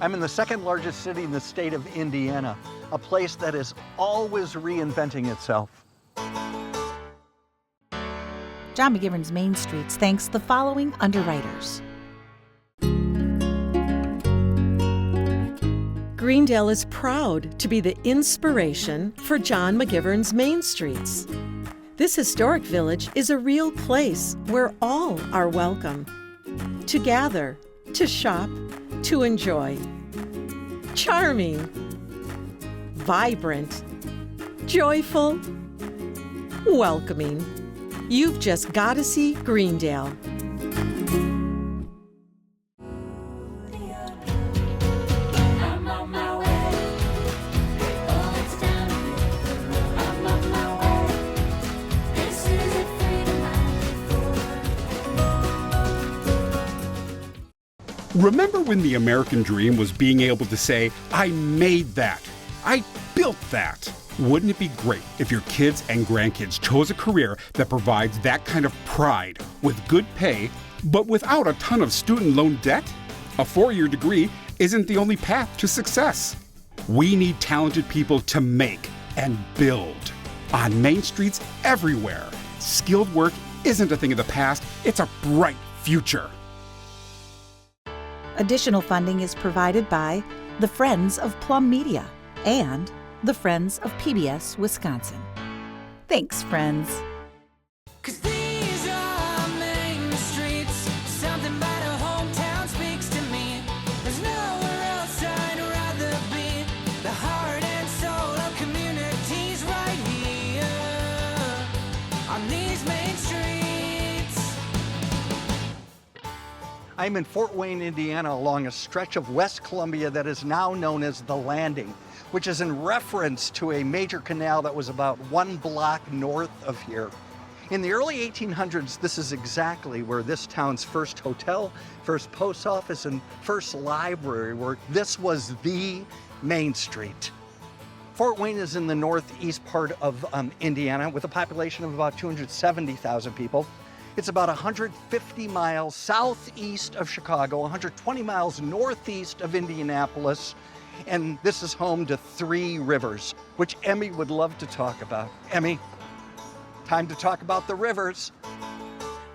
I'm in the second largest city in the state of Indiana, a place that is always reinventing itself. John McGivern's Main Streets thanks the following underwriters. Greendale is proud to be the inspiration for John McGivern's Main Streets. This historic village is a real place where all are welcome. To gather, to shop, to enjoy. Charming, vibrant, joyful, welcoming. You've just got to see Greendale. Remember when the American dream was being able to say, I made that, I built that? Wouldn't it be great if your kids and grandkids chose a career that provides that kind of pride with good pay, but without a ton of student loan debt? A 4-year degree isn't the only path to success. We need talented people to make and build. On main streets everywhere, skilled work isn't a thing of the past, it's a bright future. Additional funding is provided by the Friends of Plum Media and the Friends of PBS Wisconsin. Thanks, friends. 'Cause these are main streets, something about a hometown speaks to me. There's nowhere else I'd rather be. The heart and soul of communities right here on these main streets. I'm in Fort Wayne, Indiana, along a stretch of West Columbia that is now known as the Landing, which is in reference to a major canal that was about 1 block north of here. In the early 1800s, this is exactly where this town's first hotel, first post office, and first library were. This was the Main Street. Fort Wayne is in the northeast part of Indiana with a population of about 270,000 people. It's about 150 miles southeast of Chicago, 120 miles northeast of Indianapolis, and this is home to 3 rivers, which Emmy would love to talk about. Emmy, time to talk about the rivers.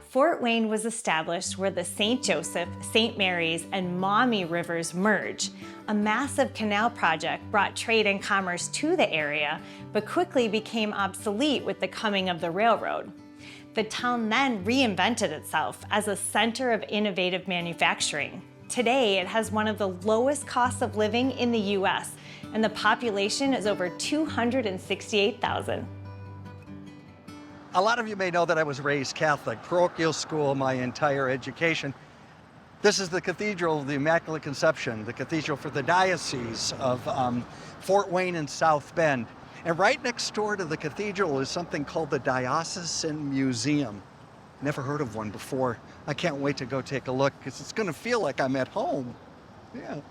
Fort Wayne was established where the St. Joseph, St. Mary's, and Maumee rivers merge. A massive canal project brought trade and commerce to the area, but quickly became obsolete with the coming of the railroad. The town then reinvented itself as a center of innovative manufacturing. Today, it has one of the lowest costs of living in the U.S., and the population is over 268,000. A lot of you may know that I was raised Catholic, parochial school my entire education. This is the Cathedral of the Immaculate Conception, the cathedral for the Diocese of Fort Wayne and South Bend. And right next door to the cathedral is something called the Diocesan Museum. Never heard of one before. I can't wait to go take a look because it's going to feel like I'm at home. Yeah.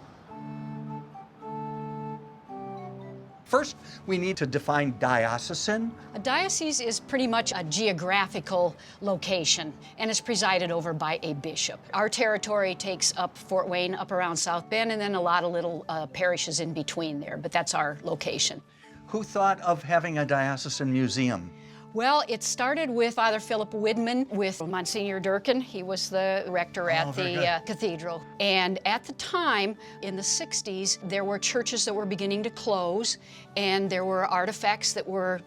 First, we need to define diocesan. A diocese is pretty much a geographical location and is presided over by a bishop. Our territory takes up Fort Wayne, up around South Bend, and then a lot of little parishes in between there, but that's our location. Who thought of having a diocesan museum? Well, it started with Father Philip Widman with Monsignor Durkin. He was the rector at the cathedral. And at the time, in the 60s, there were churches that were beginning to close, and there were artifacts that were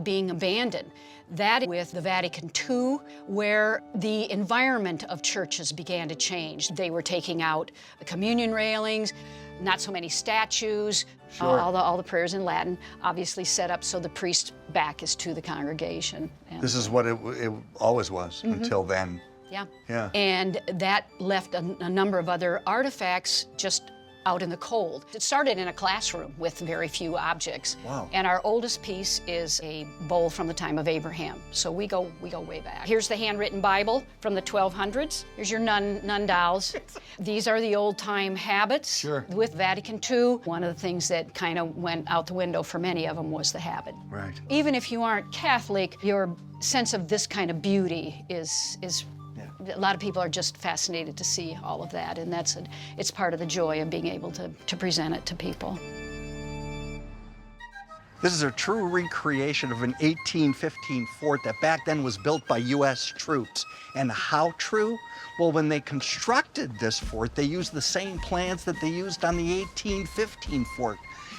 being abandoned. That with the Vatican II, where the environment of churches began to change. They were taking out the communion railings, not so many statues, Sure. all the prayers in Latin, obviously set up so the priest's back is to the congregation. And This is what it always was until then. yeah. Yeah. And that left a number of other artifacts just out in the cold. It started in a classroom with very few objects. Wow. And our oldest piece is a bowl from the time of Abraham. So we go way back. Here's the handwritten Bible from the 1200s. Here's your nun dolls. These are the old-time habits. Sure. With Vatican II. One of the things that kind of went out the window for many of them was the habit. Right. Even if you aren't Catholic, your sense of this kind of beauty is A lot of people are just fascinated to see all of that, and it's part of the joy of being able to present it to people. This is a true recreation of an 1815 fort that back then was built by U.S. troops. And how true? Well, when they constructed this fort, they used the same plans that they used on the 1815 fort.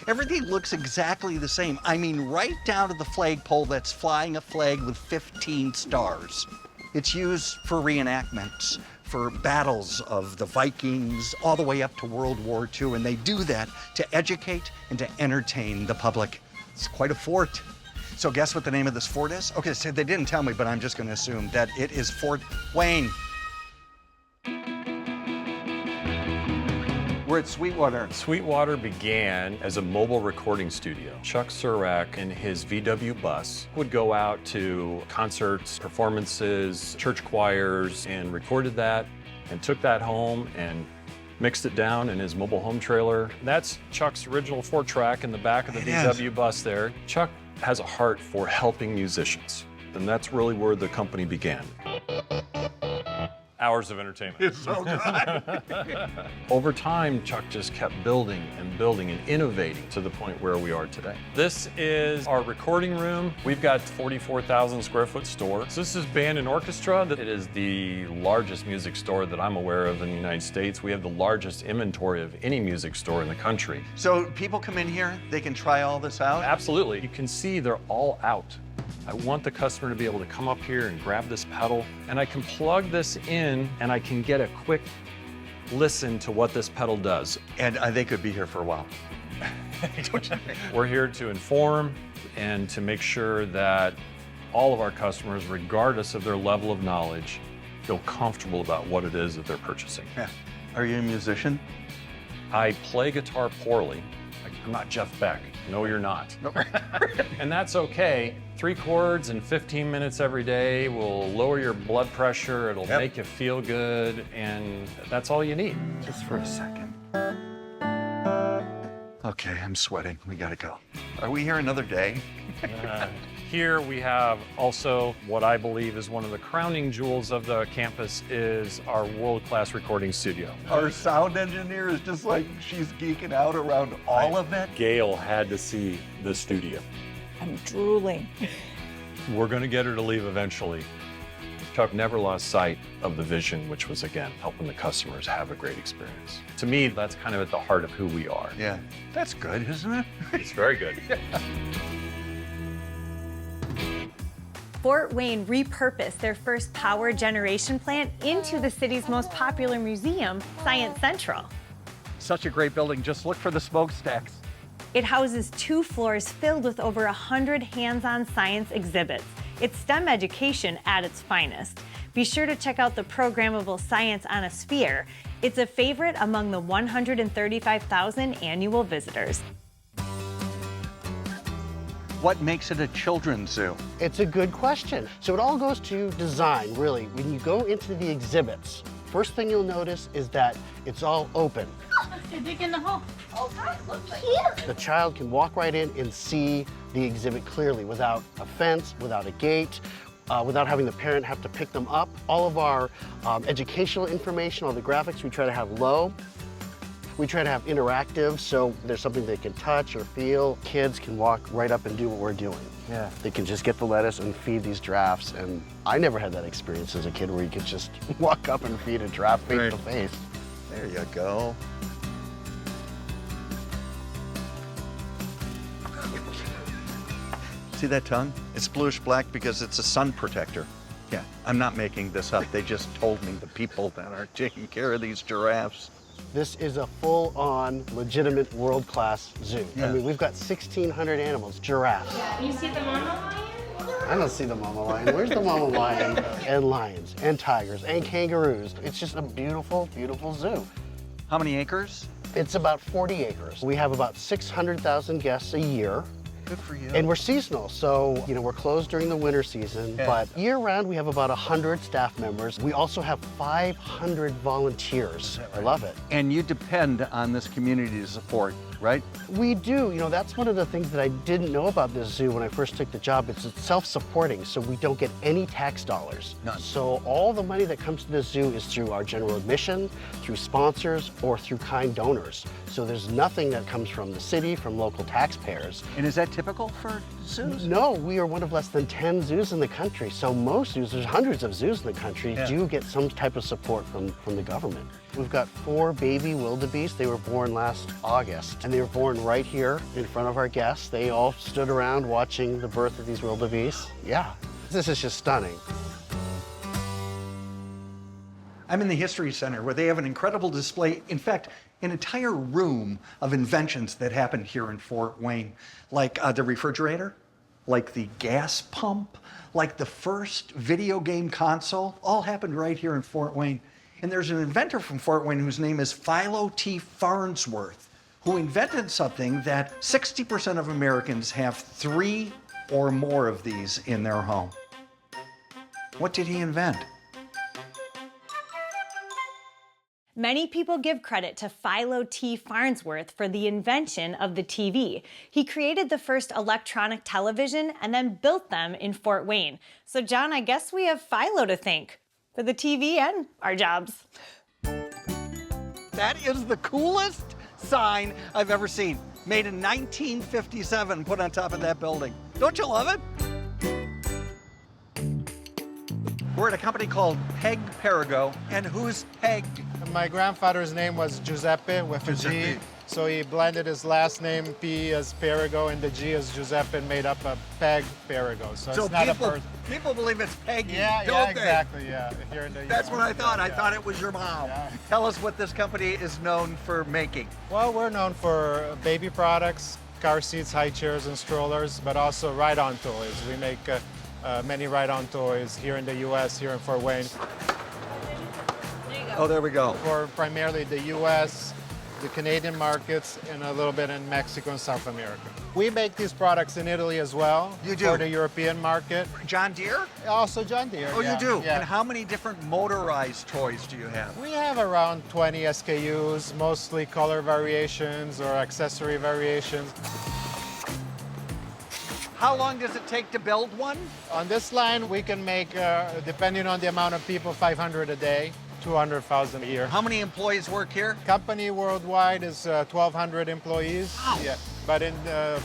Everything looks exactly the same. I mean, right down to the flagpole that's flying a flag with 15 stars. It's used for reenactments, for battles of the Vikings, all the way up to World War II, and they do that to educate and to entertain the public. It's quite a fort. So guess what the name of this fort is? Okay, so they didn't tell me, but I'm just gonna assume that it is Fort Wayne. We're at Sweetwater. Sweetwater began as a mobile recording studio. Chuck Surak in his VW bus would go out to concerts, performances, church choirs, and recorded that and took that home and mixed it down in his mobile home trailer. That's Chuck's original 4-track in the back of the VW bus there. Chuck has a heart for helping musicians, and that's really where the company began. Hours of entertainment. It's so good. Over time, Chuck just kept building and innovating to the point where we are today. This is our recording room. We've got 44,000 square foot store. So this is band and orchestra. It is the largest music store that I'm aware of in the United States. We have the largest inventory of any music store in the country. So people come in here, they can try all this out? Absolutely. You can see they're all out. I want the customer to be able to come up here and grab this pedal, and I can plug this in and I can get a quick listen to what this pedal does. And they could be here for a while. We're here to inform and to make sure that all of our customers, regardless of their level of knowledge, feel comfortable about what it is that they're purchasing. Yeah. Are you a musician? I play guitar poorly. I'm not Jeff Beck. No, you're not. Nope. And that's okay. 3 chords and 15 minutes every day will lower your blood pressure. It'll make you feel good, and that's all you need. Just for a second. Okay, I'm sweating. We gotta go. Are we here another day? Here we have also what I believe is one of the crowning jewels of the campus is our world-class recording studio. Our sound engineer is just like, she's geeking out around all of it. Gail had to see the studio. I'm drooling. We're going to get her to leave eventually. Chuck never lost sight of the vision, which was, again, helping the customers have a great experience. To me, that's kind of at the heart of who we are. Yeah, that's good, isn't it? It's very good. Fort Wayne repurposed their first power generation plant into the city's most popular museum, Science Central. Such a great building. Just look for the smokestacks. It houses 2 floors filled with over 100 hands-on science exhibits. It's STEM education at its finest. Be sure to check out the programmable Science on a Sphere. It's a favorite among the 135,000 annual visitors. What makes it a children's zoo? It's a good question. So it all goes to design, really. When you go into the exhibits, first thing you'll notice is that it's all open. Let's dig in the hole. The child can walk right in and see the exhibit clearly without a fence, without a gate, without having the parent have to pick them up. All of our educational information, all the graphics, we try to have low. We try to have interactive, so there's something they can touch or feel. Kids can walk right up and do what we're doing. Yeah. They can just get the lettuce and feed these giraffes, and I never had that experience as a kid where you could just walk up and feed a giraffe face to face. There you go. See that tongue? It's bluish black because it's a sun protector. Yeah, I'm not making this up. They just told me, the people that are taking care of these giraffes. This is a full-on, legitimate, world-class zoo. Yeah. I mean, we've got 1,600 animals, giraffes. You see the mama lion? I don't see the mama lion. Where's the mama lion? And lions, and tigers, and kangaroos. It's just a beautiful, beautiful zoo. How many acres? It's about 40 acres. We have about 600,000 guests a year. Good for you. And we're seasonal, so we're closed during the winter season, but year-round we have about 100 staff members. We also have 500 volunteers. I love it. And you depend on this community to support right? We do. You know, that's one of the things that I didn't know about this zoo when I first took the job. It's self-supporting, so we don't get any tax dollars. None. So all the money that comes to the zoo is through our general admission, through sponsors, or through kind donors. So there's nothing that comes from the city, from local taxpayers. And is that typical for zoos? No, we are one of less than 10 zoos in the country. So most zoos, there's hundreds of zoos in the country, do get some type of support from the government. We've got 4 baby wildebeest. They were born last August, and they were born right here in front of our guests. They all stood around watching the birth of these wildebeest. Yeah, this is just stunning. I'm in the History Center where they have an incredible display. In fact, an entire room of inventions that happened here in Fort Wayne, like the refrigerator, like the gas pump, like the first video game console, all happened right here in Fort Wayne. And there's an inventor from Fort Wayne whose name is Philo T. Farnsworth, who invented something that 60% of Americans have 3 or more of these in their home. What did he invent? Many people give credit to Philo T. Farnsworth for the invention of the TV. He created the first electronic television and then built them in Fort Wayne. So John, I guess we have Philo to thank for the TV and our jobs. That is the coolest sign I've ever seen. Made in 1957, put on top of that building. Don't you love it? We're at a company called Peg-Perego, and who's Peg? My grandfather's name was Giuseppe with a G, so he blended his last name P as Perego and the G as Giuseppe and made up a Peg-Perego. So it's not a person. People believe it's Peggy, Yeah, don't yeah, they? exactly, yeah. Here in the That's US, what I thought. yeah. I thought it was your mom. Yeah. Tell us what this company is known for making. Well, we're known for baby products, car seats, high chairs, and strollers, but also ride-on toys. We make many ride-on toys here in the US, here in Fort Wayne, Oh, there we go. for primarily the US, the Canadian markets, and a little bit in Mexico and South America. We make these products in Italy as well. You do? For the European market. John Deere? Also John Deere. Oh, yeah, you do? Yeah. And how many different motorized toys do you have? We have around 20 SKUs, mostly color variations or accessory variations. How long does it take to build one? On this line, we can make, depending on the amount of people, 500 a day, 200,000 a year. How many employees work here? Company worldwide is 1,200 employees. Wow. Yeah, but in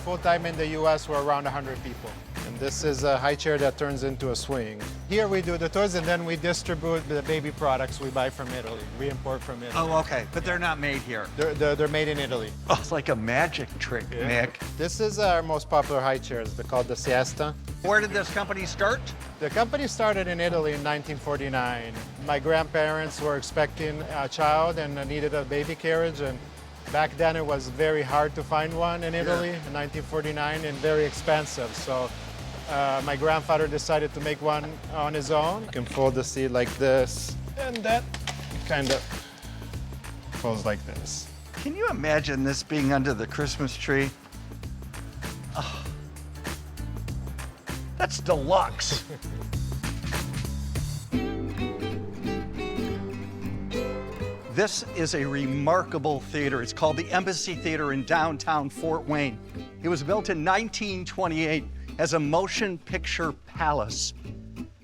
full-time in the U.S., we're around 100 people. And this is a high chair that turns into a swing. Here we do the toys, and then we distribute the baby products we buy from Italy. We import from Italy. Oh, okay, but they're not made here. They're made in Italy. Oh, it's like a magic trick, Nick. This is our most popular high chairs. They're called the Siesta. Where did this company start? The company started in Italy in 1949. My grandparents were expecting a child and needed a baby carriage, and back then it was very hard to find one in Italy in 1949 and very expensive. So my grandfather decided to make one on his own. You can fold the seat like this, and that kind of folds like this. Can you imagine this being under the Christmas tree? Oh, that's deluxe. This is a remarkable theater. It's called the Embassy Theater in downtown Fort Wayne. It was built in 1928 as a motion picture palace.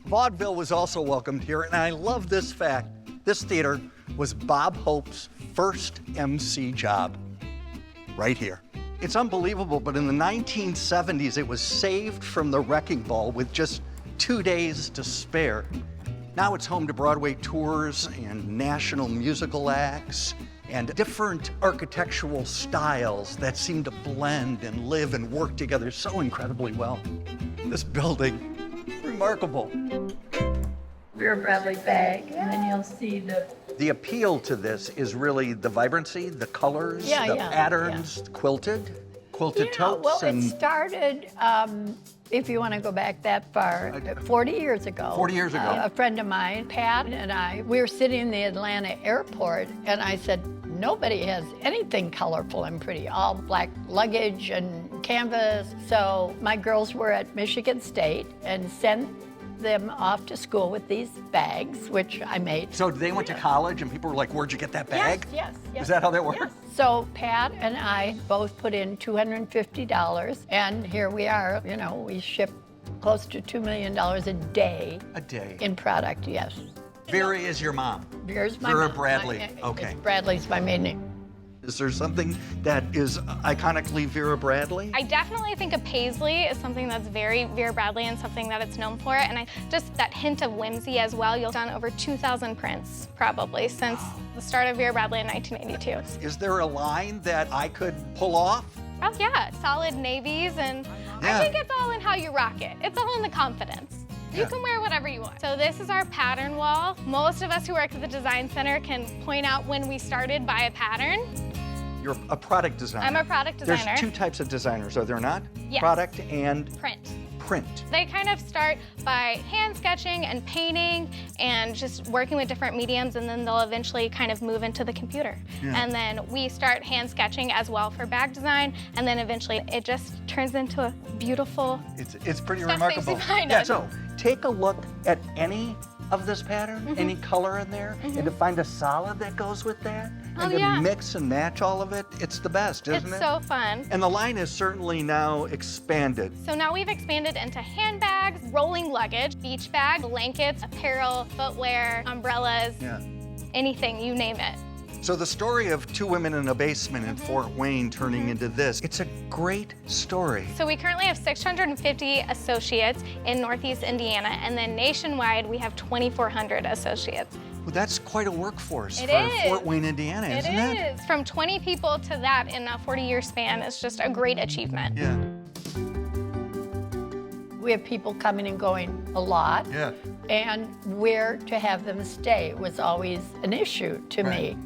Vaudeville was also welcomed here, and I love this fact. This theater was Bob Hope's first MC job, right here. It's unbelievable, but in the 1970s, it was saved from the wrecking ball with just 2 days to spare. Now it's home to Broadway tours and national musical acts and different architectural styles that seem to blend and live and work together so incredibly well. This building, remarkable. Vera Bradley bag, and then you'll see The appeal to this is really the vibrancy, the colors, Yeah, the yeah, patterns, quilted totes. well, it and started, if you want to go back that far, 40 years ago. 40 years ago. A friend of mine, Pat, and I, we were sitting in the Atlanta airport, and I said, nobody has anything colorful and pretty, all black luggage and canvas. So my girls were at Michigan State and sent them off to school with these bags, which I made. So they went to college and people were like, where'd you get that bag? Yes. Is that how that worked? Yes. So Pat and I both put in $250, and here we are. You know, we ship close to $2 million a day. A day. In product, yes. Vera is your mom. Here's my Vera mom. Bradley. Okay. Bradley's my maiden name. Is there something that is iconically Vera Bradley? I definitely think a paisley is something that's very Vera Bradley and something that it's known for. And just that hint of whimsy as well. You've done over 2,000 prints probably since the start of Vera Bradley in 1982. Is there a line that I could pull off? Oh yeah, solid navies, and Yeah. I think it's all in how you rock it. It's all in the confidence. You Yeah. can wear whatever you want. So this is our pattern wall. Most of us who work at the design center can point out when we started by a pattern. You're a product designer. I'm a product designer. There's two types of designers, are there not? Yes. Product and Print. print. They kind of start by hand sketching and painting and just working with different mediums, and then they'll eventually kind of move into the computer. Yeah. And then we start hand sketching as well for bag design, and then eventually it just turns into a beautiful It's pretty stuff remarkable. things behind Yeah, us. so take a look at any of this pattern, any color in there, and to find a solid that goes with that, Oh, and to yeah. mix and match all of it, it's the best, isn't It's it? so fun. And the line is certainly now expanded. So now we've expanded into handbags, rolling luggage, beach bags, blankets, apparel, footwear, umbrellas, Yeah. anything, you name it. So the story of two women in a basement in Fort Wayne turning into this, it's a great story. So we currently have 650 associates in Northeast Indiana, and then nationwide we have 2,400 associates. Well, that's quite a workforce It for is. Fort Wayne, Indiana, isn't it? It is. From 20 people to that in a 40-year span is just a great achievement. Yeah. We have people coming and going a lot. Yeah. And where to have them stay was always an issue to me.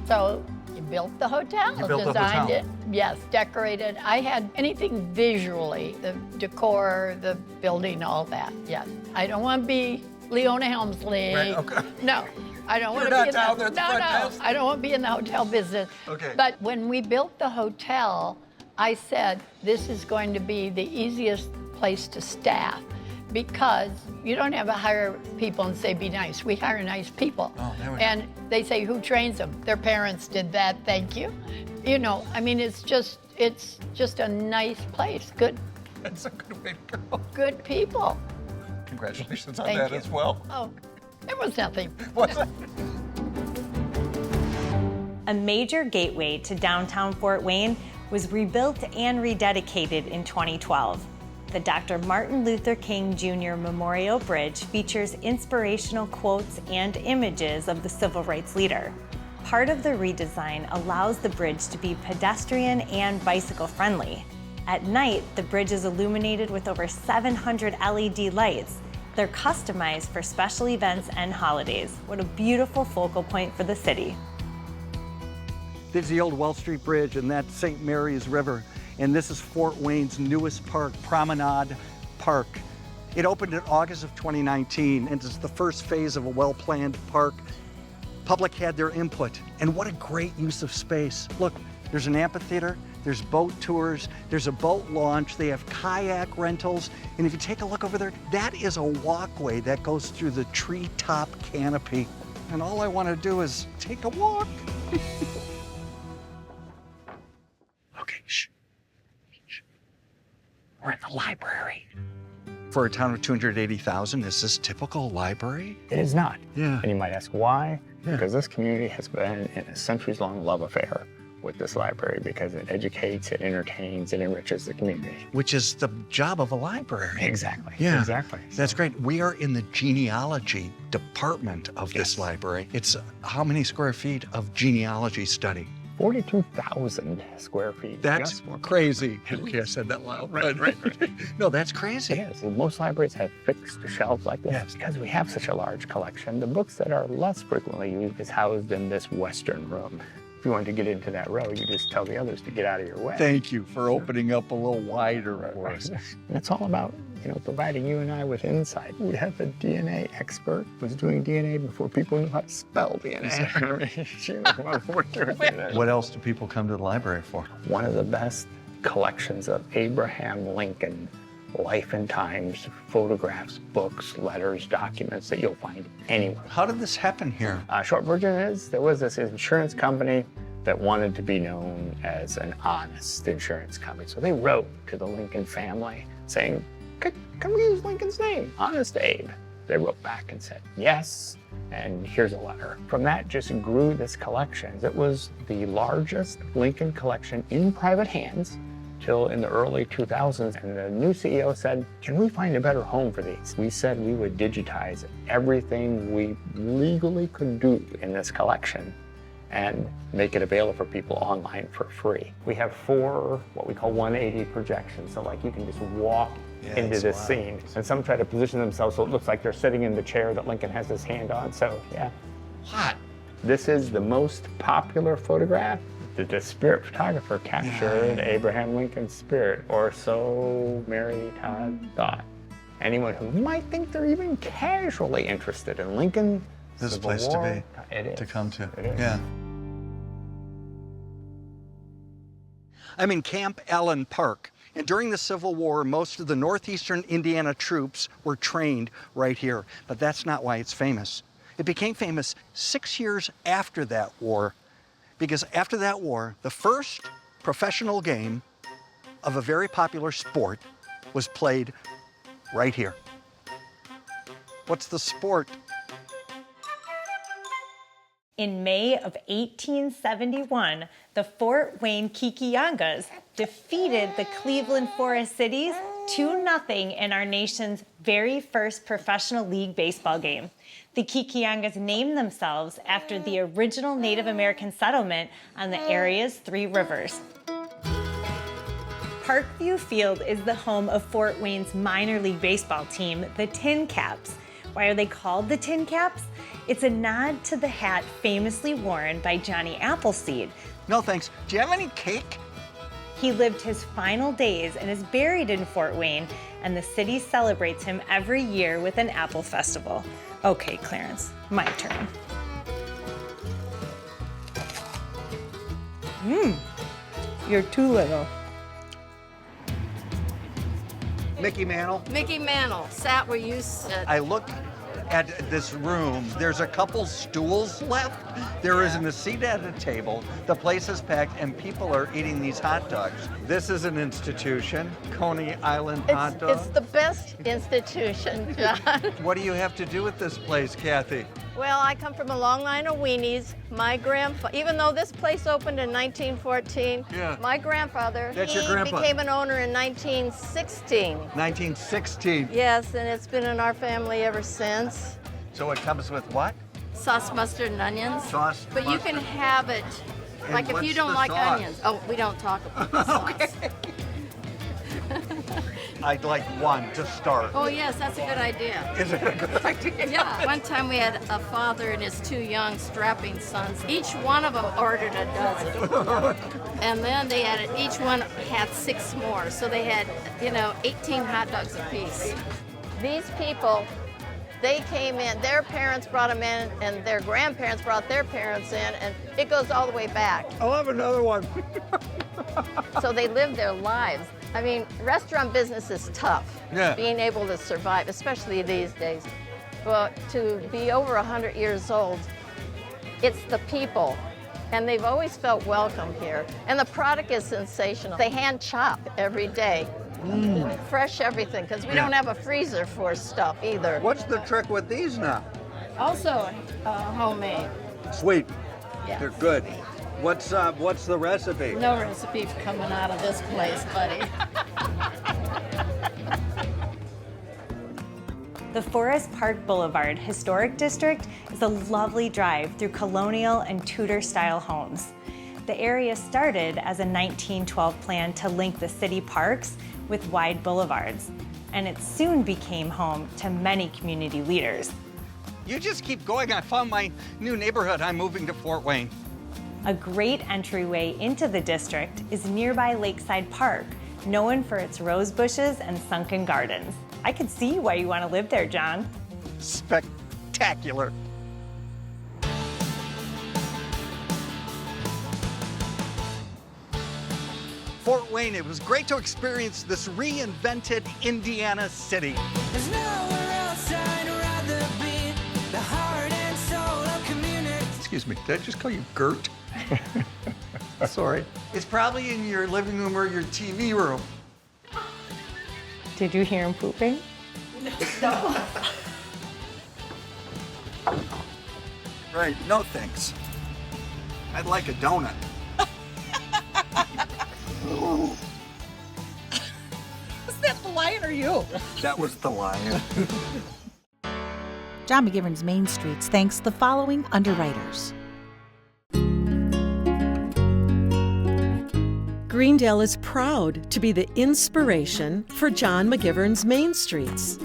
So you built the hotel, You built the designed hotel. it, yes, decorated. I had anything visually, the decor, the building, all that, yes. I don't want to be Leona Helmsley. Right, okay. No, I don't want You're to be not down in there the, at the no, front no, desk? I don't want to be in the hotel business. Okay. But when we built the hotel, I said, this is going to be the easiest place to staff because you don't have to hire people and say, be nice. We hire nice people. Oh, there we go. And they say, who trains them? Their parents did that, thank you. You know, I mean, it's just a nice place. Good, That's a good way to go. good people. Congratulations on Thank that you. as well. Oh, there was nothing. What's that? A major gateway to downtown Fort Wayne was rebuilt and rededicated in 2012. The Dr. Martin Luther King Jr. Memorial Bridge features inspirational quotes and images of the civil rights leader. Part of the redesign allows the bridge to be pedestrian and bicycle friendly. At night, the bridge is illuminated with over 700 LED lights. They're customized for special events and holidays. What a beautiful focal point for the city. This is the old Wall Street Bridge, and that's St. Mary's River. And this is Fort Wayne's newest park, Promenade Park. It opened in August of 2019, and it's the first phase of a well-planned park. Public had their input, and what a great use of space. Look, there's an amphitheater, there's boat tours, there's a boat launch, they have kayak rentals, and if you take a look over there, that is a walkway that goes through the treetop canopy. And all I want to do is take a walk. Okay, shh. We're in the library. For a town of 280,000, is this typical library? It is not. Yeah. And you might ask why? Yeah. Because this community has been in a centuries-long love affair with this library because it educates, it entertains, it enriches the community. Which is the job of a library. Exactly. Yeah. Exactly. That's great. We are in the genealogy department of this library. It's how many square feet of genealogy study? 42,000 square feet. That's just for- crazy. Okay, I said that loud. Right. No, that's crazy. Yes, most libraries have fixed shelves like this. Yes. Because we have such a large collection, the books that are less frequently used is housed in this western room. If you want to get into that row, you just tell the others to get out of your way. Thank you for opening up a little wider for us. And it's all about, providing you and I with insight. We have a DNA expert who was doing DNA before people knew how to spell DNA. I mean, she was before doing DNA. What else do people come to the library for? One of the best collections of Abraham Lincoln life and times, photographs, books, letters, documents that you'll find anywhere. How did this happen here? Short version is there was this insurance company that wanted to be known as an honest insurance company. So they wrote to the Lincoln family saying, can we use Lincoln's name, Honest Abe? They wrote back and said, yes, and here's a letter. From that just grew this collection. It was the largest Lincoln collection in private hands till in the early 2000s. And the new CEO said, can we find a better home for these? We said we would digitize everything we legally could do in this collection and make it available for people online for free. We have 4 what we call 180 projections. So like you can just walk into this scene. And some try to position themselves so it looks like they're sitting in the chair that Lincoln has his hand on. So yeah. Hot. This is the most popular photograph that the spirit photographer captured Abraham Lincoln's spirit, or so Mary Todd thought. Anyone who might think they're even casually interested in Lincoln, This Civil place War, to be, it is. to come to. It is. Yeah. I'm in Camp Allen Park, and during the Civil War, most of the northeastern Indiana troops were trained right here. But that's not why it's famous. It became famous 6 years after that war, because after that war, the first professional game of a very popular sport was played right here. What's the sport? In May of 1871, the Fort Wayne Kikiangas defeated the Cleveland Forest Cities 2-0 in our nation's very first professional league baseball game. The Kikiangas named themselves after the original Native American settlement on the area's 3 rivers. Parkview Field is the home of Fort Wayne's minor league baseball team, the Tin Caps. Why are they called the Tin Caps? It's a nod to the hat famously worn by Johnny Appleseed. No thanks. Do you have any cake? He lived his final days and is buried in Fort Wayne, and the city celebrates him every year with an apple festival. Okay, Clarence, my turn. You're too little. Mickey Mantle. Mickey Mantle sat where you sit. I look at this room. There's a couple stools left. There isn't a seat at a table. The place is packed and people are eating these hot dogs. This is an institution, Coney Island Hot Dogs. It's the best institution, John. What do you have to do with this place, Kathy? Well, I come from a long line of weenies. My grandfather, even though this place opened in 1914, my grandfather, That's your grandpa. became an owner in 1916. 1916. Yes, and it's been in our family ever since. So it comes with what? Sauce, mustard, and onions. Sauce, But you mustard. can have it, And like if what's you don't the like sauce? onions. Oh, we don't talk about the sauce. I'd like one to start. Oh, yes, that's a good idea. Is it a good idea? Yeah. One time we had a father and his 2 young strapping sons. Each one of them ordered a dozen. And then they had each one had 6 more. So they had, 18 hot dogs apiece. These people, they came in, their parents brought them in, and their grandparents brought their parents in, and it goes all the way back. I'll have another one. So they lived their lives. I mean, restaurant business is tough. Yeah. Being able to survive, especially these days. But to be over 100 years old, it's the people. And they've always felt welcome here. And the product is sensational. They hand chop every day. Fresh everything, because we don't have a freezer for stuff either. What's the trick with these now? Also homemade. Sweet. Yeah. They're good. What's the recipe? No recipe coming out of this place, buddy. The Forest Park Boulevard Historic District is a lovely drive through colonial and Tudor-style homes. The area started as a 1912 plan to link the city parks with wide boulevards, and it soon became home to many community leaders. You just keep going. I found my new neighborhood. I'm moving to Fort Wayne. A great entryway into the district is nearby Lakeside Park, known for its rose bushes and sunken gardens. I could see why you want to live there, John. Spectacular. Fort Wayne. It was great to experience this reinvented Indiana city. There's nowhere else I'd rather be. The heart and soul of community. Excuse me, did I just call you Gert? Sorry. It's probably in your living room or your TV room. Did you hear him pooping? No. Right, no thanks. I'd like a donut. Was that the lion or you? That was the lion. John McGivern's Main Streets thanks the following underwriters. Greendale is proud to be the inspiration for John McGivern's Main Streets.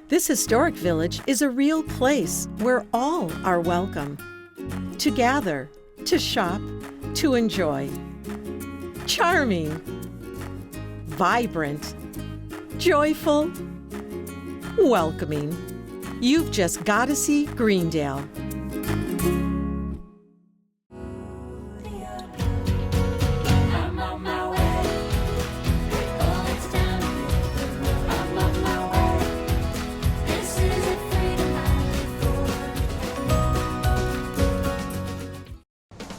This historic village is a real place where all are welcome. To gather, to shop, to enjoy. Charming, vibrant, joyful, welcoming. You've just got to see Greendale.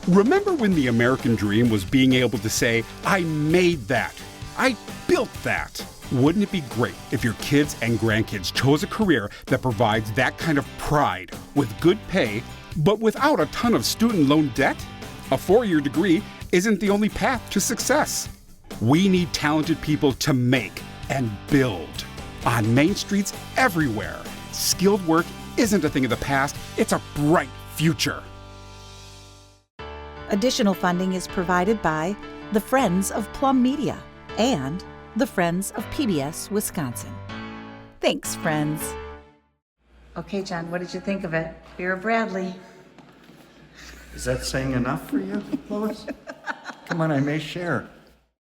Remember when the American dream was being able to say, I made that, I built that? Wouldn't it be great if your kids and grandkids chose a career that provides that kind of pride with good pay, but without a ton of student loan debt? A 4-year degree isn't the only path to success. We need talented people to make and build. On main streets everywhere, skilled work isn't a thing of the past, it's a bright future. Additional funding is provided by the Friends of Plum Media and the Friends of PBS Wisconsin. Thanks, friends. Okay, John, what did you think of it? Vera Bradley. Is that saying enough for you, Lois? Come on, I may share.